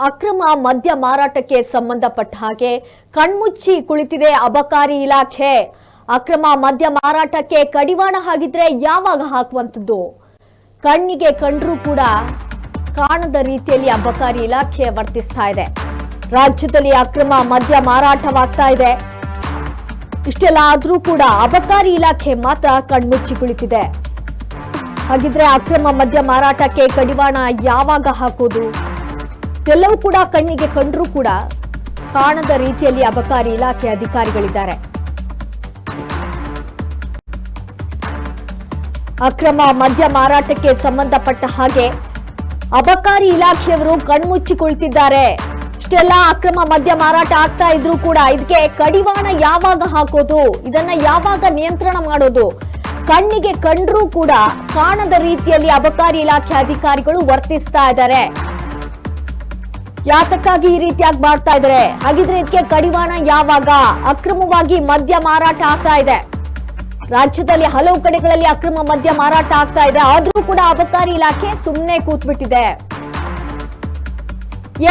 ಅಕ್ರಮ ಮದ್ಯ ಮಾರಾಟಕ್ಕೆ ಸಂಬಂಧಪಟ್ಟ ಹಾಗೆ ಕಣ್ಮುಚ್ಚಿ ಕುಳಿತಿದೆ ಅಬಕಾರಿ ಇಲಾಖೆ. ಅಕ್ರಮ ಮದ್ಯ ಮಾರಾಟಕ್ಕೆ ಕಡಿವಾಣ ಹಾಕಿದ್ರೆ ಯಾವಾಗ ಹಾಕುವಂತದ್ದು? ಕಣ್ಣಿಗೆ ಕಂಡ್ರೂ ಕೂಡ ಕಾಣದ ರೀತಿಯಲ್ಲಿ ಅಬಕಾರಿ ಇಲಾಖೆ ವರ್ತಿಸ್ತಾ ಇದೆ. ರಾಜ್ಯದಲ್ಲಿ ಅಕ್ರಮ ಮದ್ಯ ಮಾರಾಟವಾಗ್ತಾ ಇದೆ. ಇಷ್ಟೆಲ್ಲ ಆದ್ರೂ ಕೂಡ ಅಬಕಾರಿ ಇಲಾಖೆ ಮಾತ್ರ ಕಣ್ಮುಚ್ಚಿ ಕುಳಿತಿದೆ. ಹಾಗಿದ್ರೆ ಅಕ್ರಮ ಮದ್ಯ ಮಾರಾಟಕ್ಕೆ ಕಡಿವಾಣ ಯಾವಾಗ ಹಾಕೋದು? ಎಲ್ಲವೂ ಕೂಡ ಕಣ್ಣಿಗೆ ಕಂಡ್ರೂ ಕೂಡ ಕಾಣದ ರೀತಿಯಲ್ಲಿ ಅಬಕಾರಿ ಇಲಾಖೆ ಅಧಿಕಾರಿಗಳಿದ್ದಾರೆ. ಅಕ್ರಮ ಮದ್ಯ ಮಾರಾಟಕ್ಕೆ ಸಂಬಂಧಪಟ್ಟ ಹಾಗೆ ಅಬಕಾರಿ ಇಲಾಖೆಯವರು ಕಣ್ಮುಚ್ಚಿಕೊಳ್ತಿದ್ದಾರೆ. ಇಷ್ಟೆಲ್ಲ ಅಕ್ರಮ ಮದ್ಯ ಮಾರಾಟ ಆಗ್ತಾ ಇದ್ರೂ ಕೂಡ ಇದಕ್ಕೆ ಕಡಿವಾಣ ಯಾವಾಗ ಹಾಕೋದು? ಇದನ್ನ ಯಾವಾಗ ನಿಯಂತ್ರಣ ಮಾಡೋದು? ಕಣ್ಣಿಗೆ ಕಂಡ್ರೂ ಕೂಡ ಕಾಣದ ರೀತಿಯಲ್ಲಿ ಅಬಕಾರಿ ಇಲಾಖೆ ಅಧಿಕಾರಿಗಳು ವರ್ತಿಸ್ತಾ ಇದ್ದಾರೆ. ಯಾತಕ್ಕಾಗಿ ಈ ರೀತಿಯಾಗಿ ಮಾಡ್ತಾ ಇದ್ದಾರೆ? ಹಾಗಿದ್ರೆ ಇದಕ್ಕೆ ಕಡಿವಾಣ ಯಾವಾಗ? ಅಕ್ರಮವಾಗಿ ಮದ್ಯ ಮಾರಾಟ ಆಗ್ತಾ ಇದೆ. ರಾಜ್ಯದಲ್ಲಿ ಹಲವು ಕಡೆಗಳಲ್ಲಿ ಅಕ್ರಮ ಮದ್ಯ ಮಾರಾಟ ಆಗ್ತಾ ಇದೆ. ಆದ್ರೂ ಕೂಡ ಅಬಕಾರಿ ಇಲಾಖೆ ಸುಮ್ಮನೆ ಕೂತ್ಬಿಟ್ಟಿದೆ.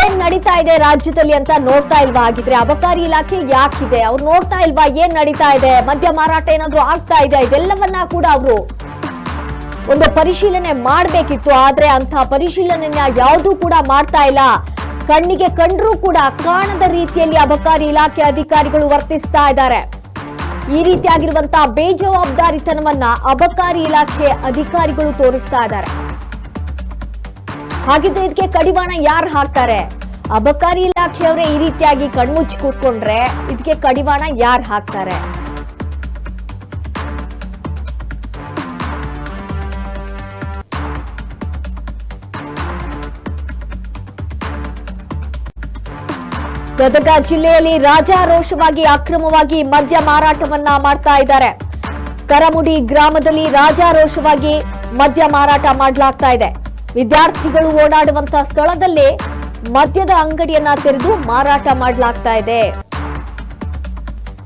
ಏನ್ ನಡೀತಾ ಇದೆ ರಾಜ್ಯದಲ್ಲಿ ಅಂತ ನೋಡ್ತಾ ಇಲ್ವಾ? ಹಾಗಿದ್ರೆ ಅಬಕಾರಿ ಇಲಾಖೆ ಯಾಕಿದೆ? ಅವ್ರು ನೋಡ್ತಾ ಇಲ್ವಾ ಏನ್ ನಡೀತಾ ಇದೆ? ಮದ್ಯ ಮಾರಾಟ ಏನಾದ್ರು ಆಗ್ತಾ ಇದೆ? ಇದೆಲ್ಲವನ್ನ ಕೂಡ ಅವರು ಒಂದು ಪರಿಶೀಲನೆ ಮಾಡ್ಬೇಕಿತ್ತು. ಆದ್ರೆ ಅಂತ ಪರಿಶೀಲನೆಯನ್ನ ಯಾವುದೂ ಕೂಡ ಮಾಡ್ತಾ ಇಲ್ಲ. ಕಣ್ಣಿಗೆ ಕಂಡ್ರೂ ಕೂಡ ಕಾಣದ ರೀತಿಯಲ್ಲಿ ಅಬಕಾರಿ ಇಲಾಖೆ ಅಧಿಕಾರಿಗಳು ವರ್ತಿಸ್ತಾ ಇದ್ದಾರೆ. ಈ ರೀತಿಯಾಗಿರುವಂತಹ ಬೇಜವಾಬ್ದಾರಿತನವನ್ನ ಅಬಕಾರಿ ಇಲಾಖೆ ಅಧಿಕಾರಿಗಳು ತೋರಿಸ್ತಾ ಇದ್ದಾರೆ. ಹಾಗಿದ್ರೆ ಇದಕ್ಕೆ ಕಡಿವಾಣ ಯಾರು ಹಾಕ್ತಾರೆ? ಅಬಕಾರಿ ಇಲಾಖೆಯವರೇ ಈ ರೀತಿಯಾಗಿ ಕಣ್ಮುಚ್ಚಿ ಕೂತ್ಕೊಂಡ್ರೆ ಇದಕ್ಕೆ ಕಡಿವಾಣ ಯಾರು ಹಾಕ್ತಾರೆ? ಗದಗ ಜಿಲ್ಲೆಯಲ್ಲಿ ರಾಜಾರೋಷವಾಗಿ ಅಕ್ರಮವಾಗಿ ಮದ್ಯ ಮಾರಾಟವನ್ನ ಮಾಡ್ತಾ ಇದ್ದಾರೆ. ಕರಮುಡಿ ಗ್ರಾಮದಲ್ಲಿ ರಾಜಾರೋಷವಾಗಿ ಮದ್ಯ ಮಾರಾಟ ಮಾಡಲಾಗ್ತಾ ಇದೆ. ವಿದ್ಯಾರ್ಥಿಗಳು ಓಡಾಡುವಂತಹ ಸ್ಥಳದಲ್ಲಿ ಮದ್ಯದ ಅಂಗಡಿಯನ್ನ ತೆರೆದು ಮಾರಾಟ ಮಾಡಲಾಗ್ತಾ ಇದೆ.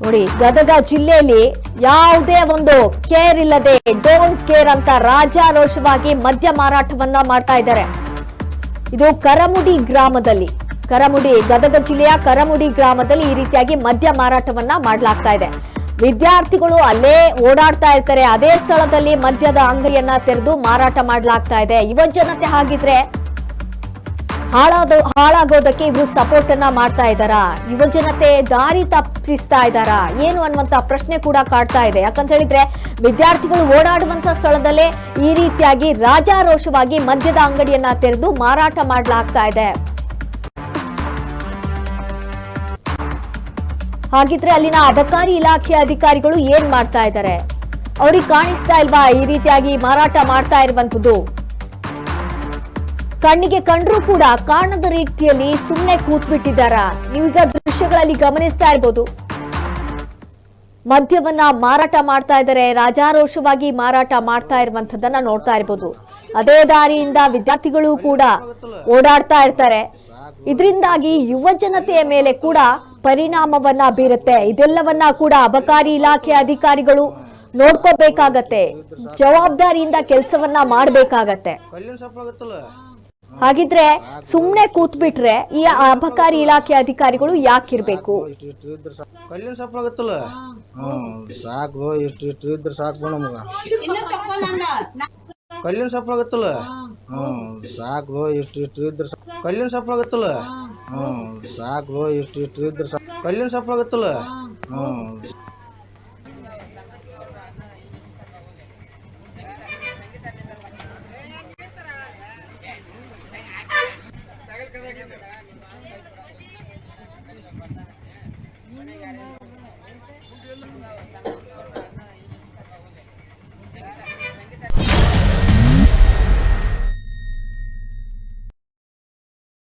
ನೋಡಿ, ಗದಗ ಜಿಲ್ಲೆಯಲ್ಲಿ ಯಾವುದೇ ಒಂದು ಕೇರ್ ಇಲ್ಲದೆ ಡೋಂಟ್ ಕೇರ್ ಅಂತ ರಾಜಾರೋಷವಾಗಿ ಮದ್ಯ ಮಾರಾಟವನ್ನ ಮಾಡ್ತಾ ಇದ್ದಾರೆ. ಇದು ಕರಮುಡಿ ಗ್ರಾಮದಲ್ಲಿ, ಗದಗ ಜಿಲ್ಲೆಯ ಕರಮುಡಿ ಗ್ರಾಮದಲ್ಲಿ ಈ ರೀತಿಯಾಗಿ ಮದ್ಯ ಮಾರಾಟವನ್ನ ಮಾಡಲಾಗ್ತಾ ಇದೆ. ವಿದ್ಯಾರ್ಥಿಗಳು ಅಲ್ಲೇ ಓಡಾಡ್ತಾ ಇರ್ತಾರೆ. ಅದೇ ಸ್ಥಳದಲ್ಲಿ ಮದ್ಯದ ಅಂಗಡಿಯನ್ನ ತೆರೆದು ಮಾರಾಟ ಮಾಡಲಾಗ್ತಾ ಇದೆ. ಯುವ ಜನತೆ ಹಾಗಿದ್ರೆ ಹಾಳಾಗೋದಕ್ಕೆ ಇವರು ಸಪೋರ್ಟ್ ಅನ್ನ ಮಾಡ್ತಾ ಇದ್ದಾರಾ? ಯುವ ಜನತೆ ದಾರಿ ತಪ್ಪಿಸ್ತಾ ಇದ್ದಾರಾ ಏನು ಅನ್ನುವಂತ ಪ್ರಶ್ನೆ ಕೂಡ ಕಾಡ್ತಾ ಇದೆ. ಯಾಕಂತ ಹೇಳಿದ್ರೆ ವಿದ್ಯಾರ್ಥಿಗಳು ಓಡಾಡುವಂತ ಸ್ಥಳದಲ್ಲೇ ಈ ರೀತಿಯಾಗಿ ರಾಜಾರೋಷವಾಗಿ ಮದ್ಯದ ಅಂಗಡಿಯನ್ನ ತೆರೆದು ಮಾರಾಟ ಮಾಡಲಾಗ್ತಾ ಇದೆ. ಹಾಗಿದ್ರೆ ಅಲ್ಲಿನ ಅಬಕಾರಿ ಇಲಾಖೆ ಅಧಿಕಾರಿಗಳು ಏನ್ ಮಾಡ್ತಾ ಇದ್ದಾರೆ? ಅವ್ರಿಗೆ ಕಾಣಿಸ್ತಾ ಇಲ್ವಾ ಈ ರೀತಿಯಾಗಿ ಮಾರಾಟ ಮಾಡ್ತಾ ಇರುವಂತದ್ದು? ಕಣ್ಣಿಗೆ ಕಂಡ್ರೂ ಕೂಡ ಕಾಣದ ರೀತಿಯಲ್ಲಿ ಸುಮ್ಮನೆ ಕೂತ್ಬಿಟ್ಟಿದ್ದಾರ. ನೀವೀಗ ದೃಶ್ಯಗಳಲ್ಲಿ ಗಮನಿಸ್ತಾ ಇರ್ಬೋದು. ಮದ್ಯವನ್ನ ಮಾರಾಟ ಮಾಡ್ತಾ ಇದ್ದಾರೆ, ರಾಜಾರೋಷವಾಗಿ ಮಾರಾಟ ಮಾಡ್ತಾ ಇರುವಂತದ್ದನ್ನ ನೋಡ್ತಾ ಇರ್ಬೋದು. ಅದೇ ದಾರಿಯಿಂದ ವಿದ್ಯಾರ್ಥಿಗಳು ಕೂಡ ಓಡಾಡ್ತಾ ಇರ್ತಾರೆ. ಇದರಿಂದಾಗಿ ಯುವ ಜನತೆಯ ಮೇಲೆ ಕೂಡ ಪರಿಣಾಮವನ್ನ ಬೀರುತ್ತೆ. ಇದೆಲ್ಲವನ್ನ ಕೂಡ ಅಬಕಾರಿ ಇಲಾಖೆ ಅಧಿಕಾರಿಗಳು ನೋಡ್ಕೋಬೇಕಾಗತ್ತೆ. ಜವಾಬ್ದಾರಿಯಿಂದ ಕೆಲಸವನ್ನ ಮಾಡಬೇಕಾಗತ್ತೆ. ಹಾಗಿದ್ರೆ ಸುಮ್ನೆ ಕೂತ್ಬಿಟ್ರೆ ಈ ಅಬಕಾರಿ ಇಲಾಖೆ ಅಧಿಕಾರಿಗಳು ಯಾಕಿರ್ಬೇಕು? ಕಲ್ಲಿನ ಸಪ್ಲ ಆಗತ್ತಲ್ಲ, ಸಾಕು ಇಷ್ಟು ಇದ್ರ ಕಲ್ಲಿನ ಸಪ್ಲ ಆಗತ್ತಲ್ಲ, ಸಾಕು ಇಷ್ಟು ಇದ್ರ ಕಲ್ಲಿನ ಸಪ್ಲ ಆಗತ್ತಲ್ಲ.